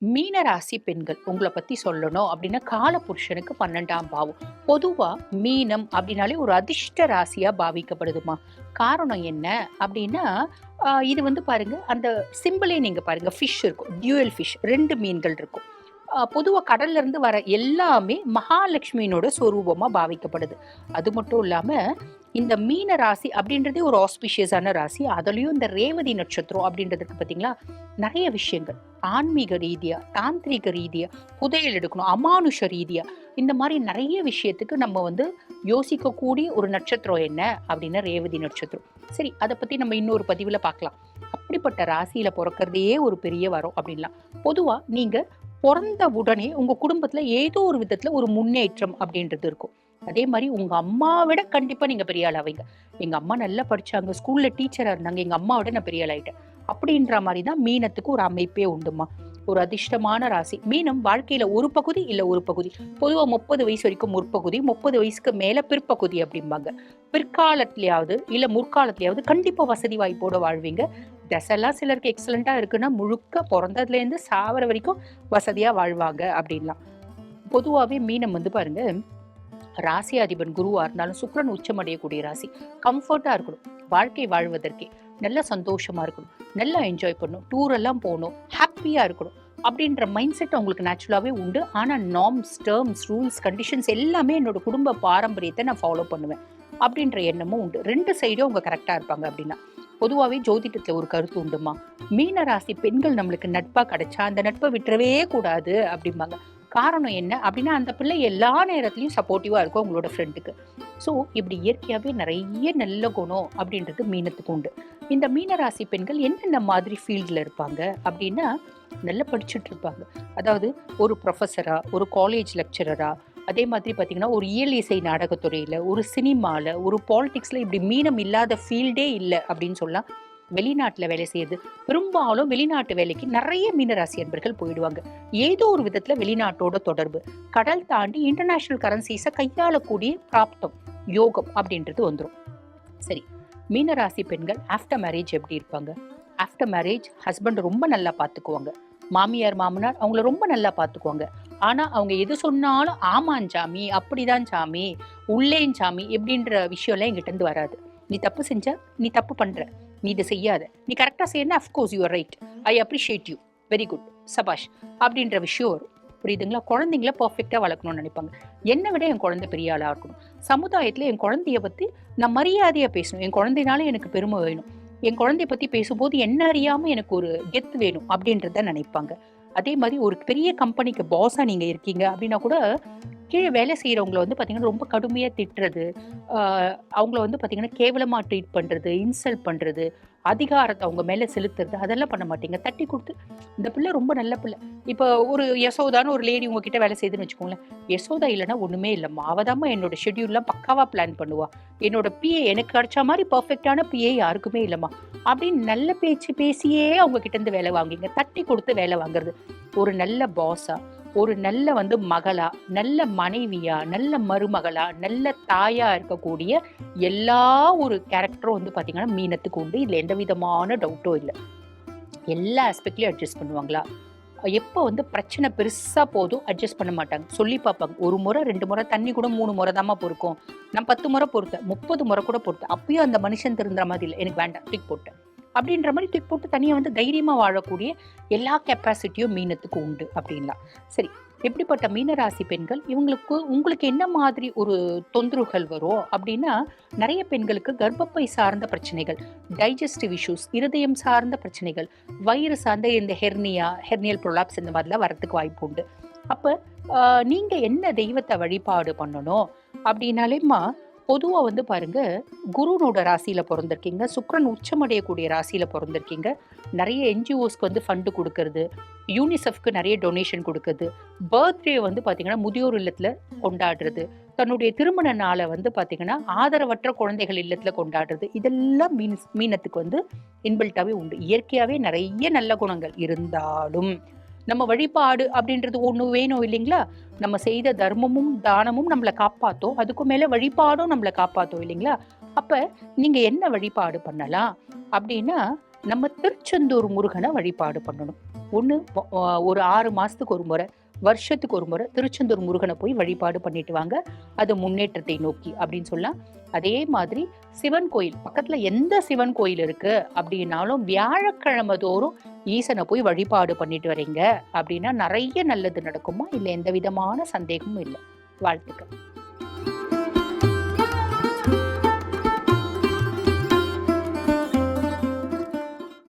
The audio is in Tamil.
மீன ராசி பெண்கள் உங்கள பத்தி சொல்லணும் அப்படின்னா, காலபுருஷனுக்கு 12ஆம் பாவம். பொதுவா மீனம் அப்படின்னாலே ஒரு அதிர்ஷ்ட ராசியா பாவிக்கப்படுதுமா. காரணம் என்ன அப்படின்னா, இது வந்து பாருங்க, அந்த சிம்பலே நீங்க பாருங்க, ஃபிஷ் இருக்கும். டியூயல் ஃபிஷ் 2 மீன்கள் இருக்கும். பொதுவா கடல்ல இருந்து வர எல்லாமே மகாலட்சுமியினோட சொரூபமா பாவிக்கப்படுது. அது மட்டும் இல்லாம, இந்த மீன ராசி அப்படின்றதே ஒரு ஆஸ்பிஷியஸான ராசி. அதுலயும் இந்த ரேவதி நட்சத்திரம் அப்படின்றதுக்கு பார்த்தீங்களா, நெறைய விஷயங்கள். ஆன்மீக ரீதியா, தாந்திரீக ரீதியா, புதையல் எடுக்கணும், அமானுஷ ரீதியா, இந்த மாரி நெறைய விஷயத்துக்கு நம்ம வந்து யோசிக்கக்கூடிய ஒரு நட்சத்திரம் என்ன அப்படின்னா ரேவதி நட்சத்திரம். சரி, அத பத்தி நம்ம இன்னொரு பதிவுல பார்க்கலாம். அப்படிப்பட்ட ராசியில பொறக்கிறதே ஒரு பெரிய வரம் அப்படின்லாம். பொதுவா நீங்க பொறந்த உடனே உங்க குடும்பத்துல ஏதோ ஒரு விதத்துல ஒரு முன்னேற்றம் அப்படின்றது இருக்கும். அதே மாரி உங்க அம்மாவ விட கண்டிப்பா நீங்க பெரிய ஆள் ஆவீங்க. எங்க அம்மா நல்லா படிச்சாங்க, ஸ்கூல்ல டீச்சரா இருந்தாங்க, எங்க அம்மாவ விட நான் பெரிய ஆள் ஆயிட்டேன். அப்படின்ற மாரி தான் மீனத்துக்கு ஒரு அமைப்பே உண்டுமா. ஒரு அதிர்ஷ்டமான ராசி. மீனம் வாழ்க்கையில ஒரு பகுதி இல்ல ஒரு பகுதி. பொதுவா 30 வயசு வரைக்கும் முற்பகுதி, 30 வயசுக்கு மேல பிற்பகுதி அப்படிம்பாங்க. பிற்காலத்திலயாவது இல்ல முற்காலத்திலயாவது கண்டிப்பா வசதி வாய்ப்போட வாழ்வீங்க. தசைலாம் சிலருக்கு எக்ஸலென்ட்டா இருக்குன்னா, முழுக்க பொறந்ததுலேருந்து சாவர வரைக்கும் வசதியா வாழ்வாங்க அப்படின்லாம். பொதுவாவே மீனம் வந்து பாருங்க, ராசி அதிபன் குருவா இருந்தாலும் சுக்கிரன் உச்சமடையக்கூடிய ராசி. கம்ஃபர்ட்டா இருக்கணும். வாழ்க்கை வாழ்வதற்கே. நல்ல சந்தோஷமா இருக்கணும். நல்லா என்ஜாய் பண்ணணும். டூர் எல்லாம் போணும். ஹாப்பியா இருக்கணும். அப்படின்ற மைண்ட் செட் அவங்களுக்கு நேச்சுரலாவே உண்டு. ஆனா நார்ம்ஸ், டெர்ம்ஸ், ரூல்ஸ், கண்டிஷன்ஸ் எல்லாமே என்னோட குடும்ப பாரம்பரியத்தை நான் ஃபாலோ பண்ணுவேன். அப்படின்ற எண்ணமும் உண்டு. 2 சைடும் அவங்க கரெக்ட்டா இருப்பாங்க அப்படின்னா. பொதுவாவே ஜோதிடத்துல ஒரு கருத்து உண்டுமா. மீன ராசி பெண்கள் நம்மளுக்கு நட்பா கிடைச்சா, அந்த நட்பை விட்டுறவே கூடாது அப்படிம்பாங்க. காரணம் என்ன அப்படின்னா, அந்த பிள்ளை எல்லா நேரத்திலயும் சப்போர்ட்டிவா இருக்கும் உங்களோட ஃப்ரெண்டுக்கு. ஸோ இப்படி இயற்கையாவே நிறைய நல்ல குணம் அப்படின்றது மீனத்துக்கு உண்டு. இந்த மீன ராசி பெண்கள் என்னென்ன மாதிரி ஃபீல்ட்ல இருப்பாங்க அப்படின்னா, நல்லா படிச்சுட்டு இருப்பாங்க. அதாவது ஒரு ப்ரொஃபஸரா, ஒரு காலேஜ் லெக்சரரா, அதே மாதிரி பார்த்தீங்கன்னா, ஒரு இயல் இசை நாடகத்துறையில, ஒரு சினிமால, ஒரு பாலிடிக்ஸ்ல இப்படி மீனம் இல்லாத ஃபீல்டே இல்ல அப்படின்னு சொல்லலாம். வெளிநாட்டுல வேலை செய்யுது. பெரும்பாலும் வெளிநாட்டு வேலைக்கு நிறைய மீனராசி அன்பர்கள் போயிடுவாங்க. ஏதோ ஒரு விதத்துல வெளிநாட்டோட தொடர்பு. கடல் தாண்டி இன்டர்நேஷனல் கரன்சிஸ கையாளக்கூடிய பிராப்தம், யோகம் அப்படின்றது வந்துரும். சரி, மீனராசி பெண்கள் ஆஃப்டர் மேரேஜ் எப்படி இருப்பாங்க? ஆஃப்டர் மேரேஜ் ஹஸ்பண்ட் ரொம்ப நல்லா பார்த்துக்குவாங்க. மாமியார், மாமனார் அவங்கள ரொம்ப நல்லா பார்த்துக்குவாங்க. ஆனா அவங்க எது சொன்னாலும் ஆமாம் சாமி, அப்படிதான் சாமி, உள்ளேன் சாமி இப்படின்ற விஷயம்லாம் எங்கிட்ட இருந்து வராது. நீ தப்பு செஞ்சா, நீ தப்பு பண்ற, நீ இதை செய்யாத, நீ கரெக்டா செய்யணும், of course you are right, I appreciate you, very good, சபாஷ் அப்படின்ற விஷயம் வரும். புரியுதுங்களா? குழந்தைங்கள பர்ஃபெக்டா வளர்க்கணும்னு நினைப்பாங்க. என்னை விட என் குழந்தை பெரிய ஆளா இருக்கணும். சமுதாயத்துல என் குழந்தைய பத்தி நான் மரியாதையா பேசணும். என் குழந்தைனால எனக்கு பெருமை வேணும். என் குழந்தைய பத்தி பேசும்போது என்ன அறியாம எனக்கு ஒரு கெத்து வேணும் அப்படின்றத நினைப்பாங்க. அதே மாதிரி ஒரு பெரிய கம்பெனிக்கு பாஸா நீங்க இருக்கீங்க அப்படின்னா கூட, கீழே வேலை செய்யறவங்கள வந்து பாத்தீங்கன்னா ரொம்ப கடுமையா திட்டுறது, அவங்கள வந்து பாத்தீங்கன்னா கேவலமா ட்ரீட் பண்றது, இன்சல்ட் பண்றது, அதிகாரத்தை அவங்க மேல செலுத்துறது, அதெல்லாம் பண்ண மாட்டீங்க. தட்டி கொடுத்து, இந்த பிள்ளை ரொம்ப நல்ல பிள்ளை. இப்போ ஒரு யசோதான்னு ஒரு லேடி உங்ககிட்ட வேலை செய்யுதுன்னு வச்சுக்கோங்களேன். யசோதா இல்லைன்னா ஒண்ணுமே இல்லம்மா, அவதாம்மா என்னோட ஷெட்யூல்லாம் பக்காவா பிளான் பண்ணுவா. என்னோட பிஏ எனக்கு கிடைச்ச மாதிரி பர்ஃபெக்டான பிஏ யாருக்குமே இல்லம்மா அப்படின்னு நல்ல பேச்சு பேசியே அவங்க கிட்ட இருந்து வேலை வாங்கிங்க. தட்டி கொடுத்து வேலை வாங்குறது. ஒரு நல்ல பாஸா, ஒரு நல்ல வந்து மகளா, நல்ல மனைவியா, நல்ல மருமகளா, நல்ல தாயா இருக்கக்கூடிய எல்லா ஒரு கேரக்டரும் வந்து பாத்தீங்கன்னா மீனத்துக்கு உண்டு. இதுல எந்த விதமான டவுட்டும் இல்லை. எல்லா ஆஸ்பெக்ட்லயும் அட்ஜஸ்ட் பண்ணுவாங்களா? எப்போ வந்து பிரச்சனை பெருசா போதும் அட்ஜஸ்ட் பண்ண மாட்டாங்க. சொல்லி பார்ப்பாங்க. 1 முறை, 2 முறை, தண்ணி கூட 3 முறை தாம்மா பொறுக்கும். நான் 10 முறை பொறுத்தேன். 30 முறை கூட பொறுத்தேன். அப்பயும் அந்த மனுஷன் திருந்துற மாதிரி இல்ல. எனக்கு வேண்டாம், தூக்கி போட்டேன். அப்படின்ற மாரி தூக்கி போட்டு தனியா வந்து தைரியமா வாழக்கூடிய எல்லா கெப்பாசிட்டியும் மீனத்துக்கு உண்டு அப்படின்லாம். சரி, எப்படிப்பட்ட மீனராசி பெண்கள் இவங்களுக்கு உங்களுக்கு என்ன மாதிரி ஒரு தொந்தரவுகள் வரும் அப்படின்னா, நெறைய பெண்களுக்கு கர்ப்பப்பை சார்ந்த பிரச்சனைகள், டைஜஸ்டிவ் இஷ்யூஸ், இருதயம் சார்ந்த பிரச்சனைகள், வயிறு சார்ந்த இந்த ஹெர்னியல் ப்ரொலாப்ஸ் இந்த மாதிரிலாம் வரத்துக்கு வாய்ப்பு உண்டு. அப்ப நீங்க என்ன தெய்வத்தை வழிபாடு பண்ணணும் அப்படின்னாலேம்மா, பொதுவா வந்து பாருங்க, குருனோட ராசியில பொறந்திருக்கீங்க, சுக்கிரன் உச்சமடையக்கூடிய ராசியில பொறந்திருக்கீங்க, நெறைய என்ஜிஓஸ்க்கு வந்து ஃபண்ட் குடுக்கறது, யூனிசெஃப்க்கு நெறைய டொனேஷன் குடுக்கறது, பர்த்டே வந்து பாத்தீங்கன்னா முதியோர் இல்லத்துல கொண்டாடுறது, தன்னுடைய திருமண நாளை வந்து பாத்தீங்கன்னா ஆதரவற்ற குழந்தைகள் இல்லத்துல கொண்டாடுறது, இதெல்லாம் மீனத்துக்கு வந்து இன்பில்ட்டாவே உண்டு. இயற்கையாவே நெறைய நல்ல குணங்கள் இருந்தாலும், நம்ம வழிபாடு அப்படின்றது ஒண்ணு வேணும் இல்லைங்களா? நம்ம செய்த தர்மமும், தானமும் நம்மள காப்பாத்தும். அதுக்கும் மேல வழிபாடும் நம்மள காப்பாத்தும் இல்லைங்களா? அப்ப நீங்க என்ன வழிபாடு பண்ணலாம் அப்படின்னா, நம்ம திருச்செந்தூர் முருகனை வழிபாடு பண்ணணும். ஒண்ணு ஒரு 6 மாசத்துக்கு ஒரு முறை, வருஷத்துக்கு ஒரு முறை திருச்செந்தூர் முருகனை போய் வழிபாடு பண்ணிட்டு வாங்க. அது முன்னேற்றத்தை நோக்கி அப்படின்னு சொல்லலாம். அதே மாதிரி சிவன் கோயில் பக்கத்துல எந்த சிவன் கோயில் இருக்கு அப்படின்னாலும் வியாழக்கிழமை தோறும் ஈசனை போய் வழிபாடு பண்ணிட்டு வரீங்க அப்படின்னா நிறைய நல்லது நடக்குமா? இல்ல எந்த விதமான சந்தேகமும் இல்லை. வாழ்த்துக்கள்.